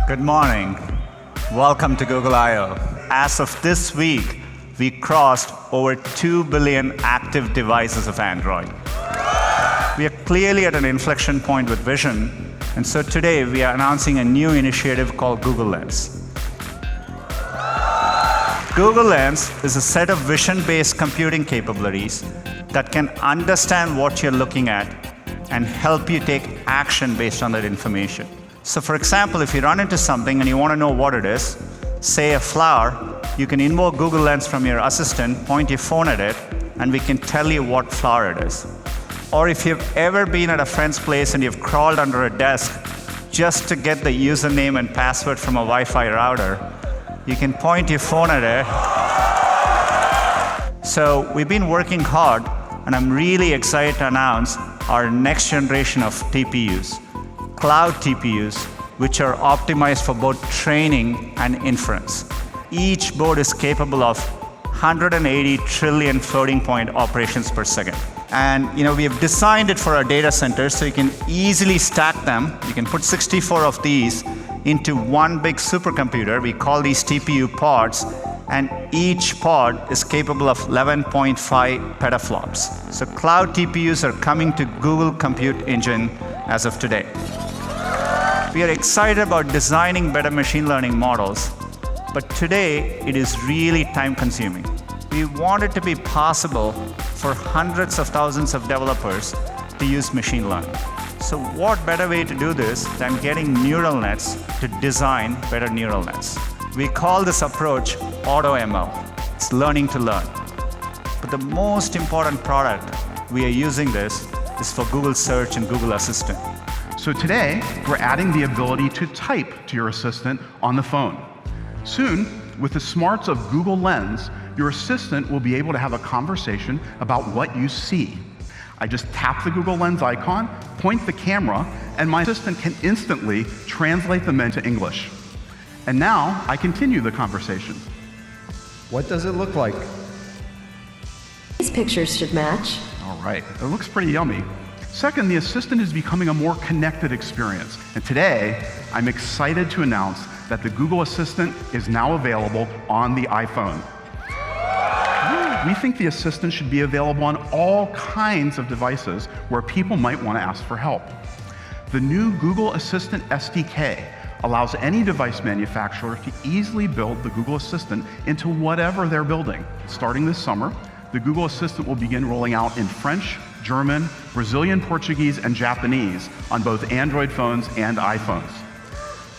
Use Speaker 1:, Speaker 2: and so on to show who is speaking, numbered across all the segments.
Speaker 1: Good morning. Welcome to Google I/O. As of this week, we crossed over 2 billion active devices of Android. We are clearly at an inflection point with vision, and so today we are announcing a new initiative called Google Lens. Google Lens is a set of vision-based computing capabilities that can understand what you're looking at and help you take action based on that information. So for example, if you run into something and you want to know what it is, say a flower, you can invoke Google Lens from your assistant, point your phone at it, and we can tell you what flower it is. Or if you've ever been at a friend's place and you've crawled under a desk just to get the username and password from a Wi-Fi router, you can point your phone at it. So we've been working hard, and I'm really excited to announce our next generation of TPUs, cloud TPUs, which are optimized for both training and inference. Each board is capable of 180 trillion floating point operations per second. And we have designed it for our data centers so you can easily stack them. You can put 64 of these into one big supercomputer. We call these TPU pods, and each pod is capable of 11.5 petaflops. So cloud TPUs are coming to Google Compute Engine as of today. We are excited about designing better machine learning models, but today it is really time-consuming. We want it to be possible for hundreds of thousands of developers to use machine learning. So what better way to do this than getting neural nets to design better neural nets? We call this approach AutoML. It's learning to learn. But the most important product we are using this is for Google Search and Google Assistant.
Speaker 2: So today, we're adding the ability to type to your assistant on the phone. Soon, with the smarts of Google Lens, your assistant will be able to have a conversation about what you see. I just tap the Google Lens icon, point the camera, and my assistant can instantly translate them into English. And now, I continue the conversation.
Speaker 3: What does it look like?
Speaker 4: These pictures should match.
Speaker 2: All right, it looks pretty yummy. Second, the assistant is becoming a more connected experience. And today, I'm excited to announce that the Google Assistant is now available on the iPhone. We think the assistant should be available on all kinds of devices where people might want to ask for help. The new Google Assistant SDK allows any device manufacturer to easily build the Google Assistant into whatever they're building. Starting this summer, the Google Assistant will begin rolling out in French, German, Brazilian Portuguese, and Japanese on both Android phones and iPhones.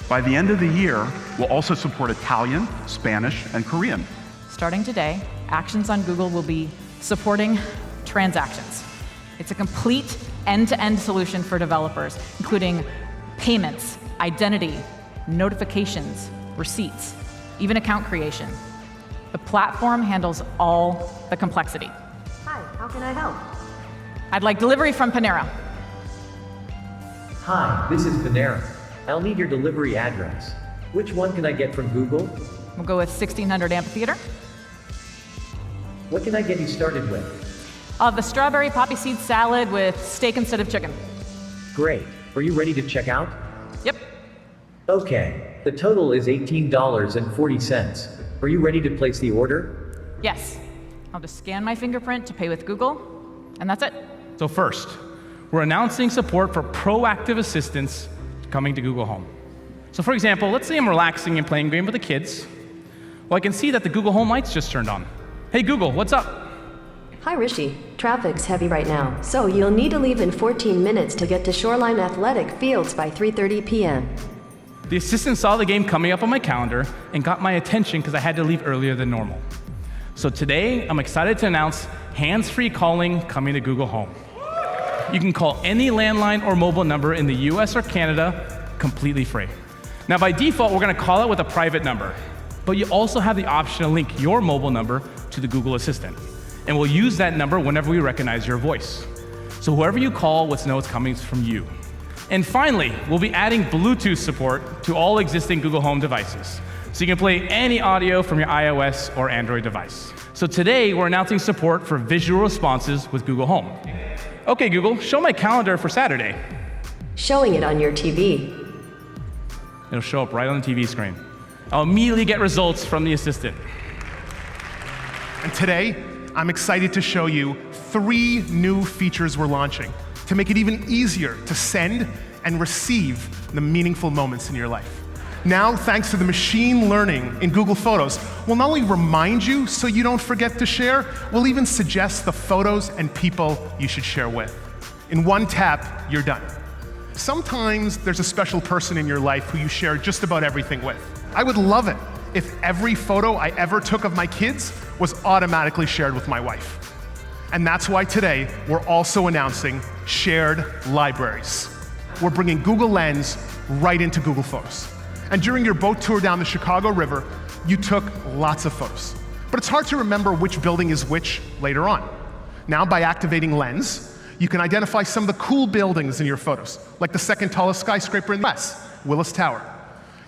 Speaker 2: By the end of the year, we'll also support Italian, Spanish, and Korean.
Speaker 5: Starting today, Actions on Google will be supporting transactions. It's a complete end-to-end solution for developers, including payments, identity, notifications, receipts, even account creation. The platform handles all the complexity.
Speaker 4: Hi, how can I help?
Speaker 5: I'd like delivery from Panera.
Speaker 6: Hi, this is Panera. I'll need your delivery address. Which one can I get from Google?
Speaker 5: We'll go with 1600 Amphitheater.
Speaker 6: What can I get you started with?
Speaker 5: I'll have the strawberry poppy seed salad with steak instead of chicken.
Speaker 6: Great. Are you ready to check out?
Speaker 5: Yep.
Speaker 6: Okay. The total is $18.40. Are you ready to place the order?
Speaker 5: Yes. I'll just scan my fingerprint to pay with Google, and that's it.
Speaker 7: So first, we're announcing support for proactive assistance coming to Google Home. So for example, let's say I'm relaxing and playing a game with the kids. Well, I can see that the Google Home lights just turned on. Hey Google, what's up?
Speaker 4: Hi Rishi, traffic's heavy right now, so you'll need to leave in 14 minutes to get to Shoreline Athletic Fields by 3:30 p.m.
Speaker 7: The assistant saw the game coming up on my calendar and got my attention because I had to leave earlier than normal. So today, I'm excited to announce hands-free calling coming to Google Home. You can call any landline or mobile number in the US or Canada completely free. Now by default, we're going to call it with a private number, but you also have the option to link your mobile number to the Google Assistant. And we'll use that number whenever we recognize your voice. So whoever you call, let's know it's coming from you. And finally, we'll be adding Bluetooth support to all existing Google Home devices. So you can play any audio from your iOS or Android device. So today, we're announcing support for visual responses with Google Home. Okay, Google, show my calendar for Saturday.
Speaker 4: Showing it on your TV.
Speaker 7: It'll show up right on the TV screen. I'll immediately get results from the assistant.
Speaker 8: And today, I'm excited to show you 3 new features we're launching to make it even easier to send and receive the meaningful moments in your life. Now, thanks to the machine learning in Google Photos, we'll not only remind you so you don't forget to share, we'll even suggest the photos and people you should share with. In one tap, you're done. Sometimes there's a special person in your life who you share just about everything with. I would love it if every photo I ever took of my kids was automatically shared with my wife. And that's why today we're also announcing shared libraries. We're bringing Google Lens right into Google Photos. And during your boat tour down the Chicago River, you took lots of photos. But it's hard to remember which building is which later on. Now, by activating Lens, you can identify some of the cool buildings in your photos, like the second tallest skyscraper in the US, Willis Tower.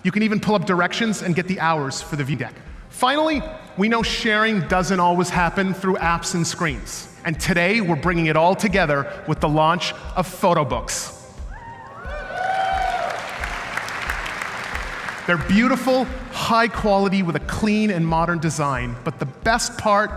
Speaker 8: You can even pull up directions and get the hours for the view deck. Finally, we know sharing doesn't always happen through apps and screens. And today, we're bringing it all together with the launch of photo books. They're beautiful, high quality with a clean and modern design, but the best part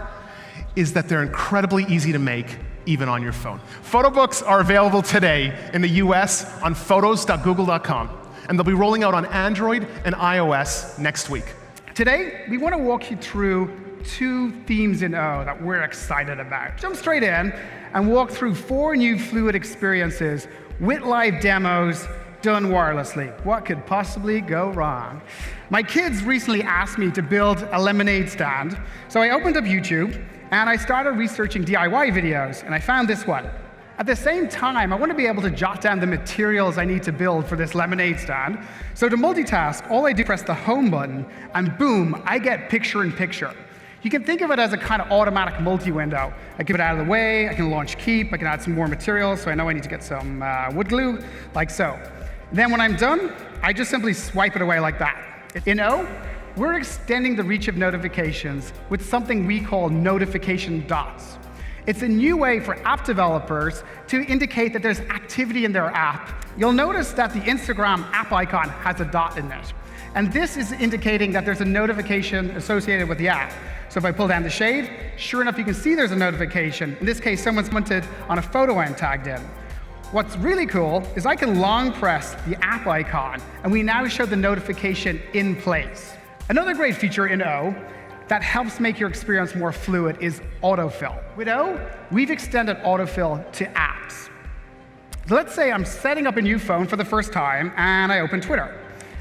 Speaker 8: is that they're incredibly easy to make, even on your phone. Photo books are available today in the US on photos.google.com, and they'll be rolling out on Android and iOS next week.
Speaker 9: Today, we want to walk you through 2 themes in O that we're excited about. Jump straight in and walk through 4 new fluid experiences with live demos done wirelessly. What could possibly go wrong? My kids recently asked me to build a lemonade stand, so I opened up YouTube and I started researching DIY videos, and I found this one. At the same time, I want to be able to jot down the materials I need to build for this lemonade stand. So to multitask, all I do is press the home button, and boom, I get picture-in-picture. You can think of it as a kind of automatic multi-window. I get it out of the way, I can launch Keep, I can add some more materials, so I know I need to get some wood glue, like so. Then when I'm done, I just simply swipe it away like that. In O, we're extending the reach of notifications with something we call notification dots. It's a new way for app developers to indicate that there's activity in their app. You'll notice that the Instagram app icon has a dot in it. And this is indicating that there's a notification associated with the app. So if I pull down the shade, sure enough, you can see there's a notification. In this case, someone's commented on a photo I'm tagged in. What's really cool is I can long press the app icon, and we now show the notification in place. Another great feature in O that helps make your experience more fluid is autofill. With O, we've extended autofill to apps. So let's say I'm setting up a new phone for the first time, and I open Twitter,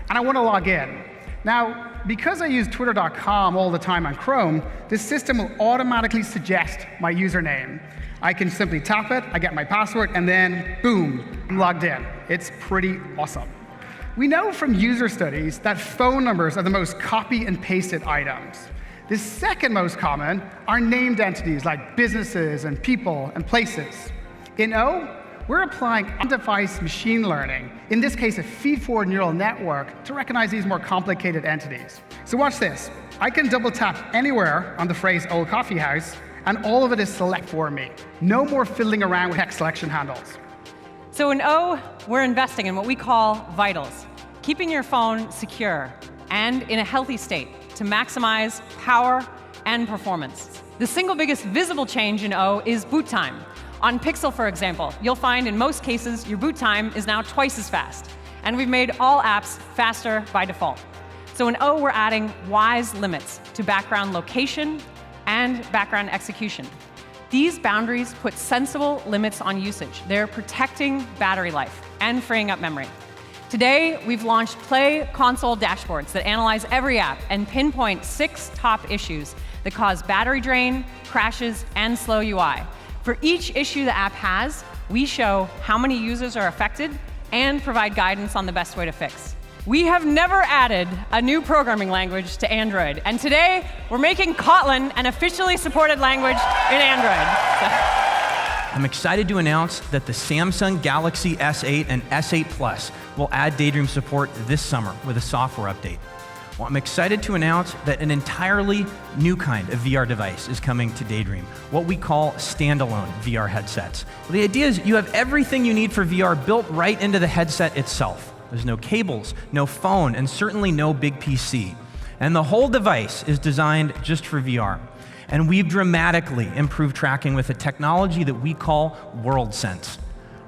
Speaker 9: and I want to log in. Now, because I use twitter.com all the time on Chrome, this system will automatically suggest my username. I can simply tap it, I get my password, and then boom, I'm logged in. It's pretty awesome. We know from user studies that phone numbers are the most copy and pasted items. The second most common are named entities like businesses and people and places. In O, we're applying on-device machine learning, in this case a feed-forward neural network, to recognize these more complicated entities. So watch this. I can double tap anywhere on the phrase old coffee house, and all of it is select for me. No more fiddling around with text selection handles.
Speaker 10: So in O, we're investing in what we call vitals, keeping your phone secure and in a healthy state to maximize power and performance. The single biggest visible change in O is boot time. On Pixel, for example, you'll find in most cases your boot time is now twice as fast. And we've made all apps faster by default. So in O, we're adding wise limits to background location and background execution. These boundaries put sensible limits on usage. They're protecting battery life and freeing up memory. Today, we've launched Play Console dashboards that analyze every app and pinpoint 6 top issues that cause battery drain, crashes, and slow UI. For each issue the app has, we show how many users are affected and provide guidance on the best way to fix. We have never added a new programming language to Android, and today we're making Kotlin an officially supported language in Android.
Speaker 11: I'm excited to announce that the Samsung Galaxy S8 and S8 Plus will add Daydream support this summer with a software update. Well, I'm excited to announce that an entirely new kind of VR device is coming to Daydream, what we call Standalone Vr Headsets. Well, the idea is you have everything you need for VR built right into the headset itself. There's no cables, no phone, and certainly no big PC. And the whole device is designed just for VR. And we've dramatically improved tracking with a technology that we call WorldSense.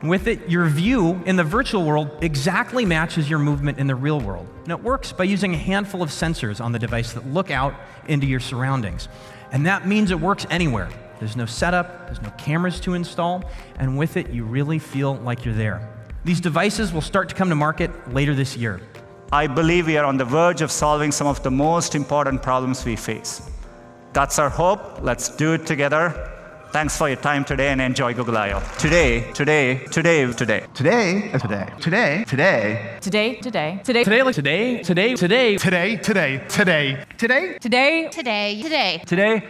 Speaker 11: With it, your view in the virtual world exactly matches your movement in the real world. And it works by using a handful of sensors on the device that look out into your surroundings. And that means it works anywhere. There's no setup, there's no cameras to install, and with it, you really feel like you're there. These devices will start to come to market later this year.
Speaker 1: I believe we are on the verge of solving some of the most important problems we face. That's our hope. Let's do it together. Thanks for your time today and enjoy Google I/O. Today.
Speaker 2: Today, today, today, today, today, today,
Speaker 5: Today.
Speaker 7: Today, today, today, today, today,
Speaker 8: Today, today, today.
Speaker 10: Today,
Speaker 12: Today.
Speaker 7: today.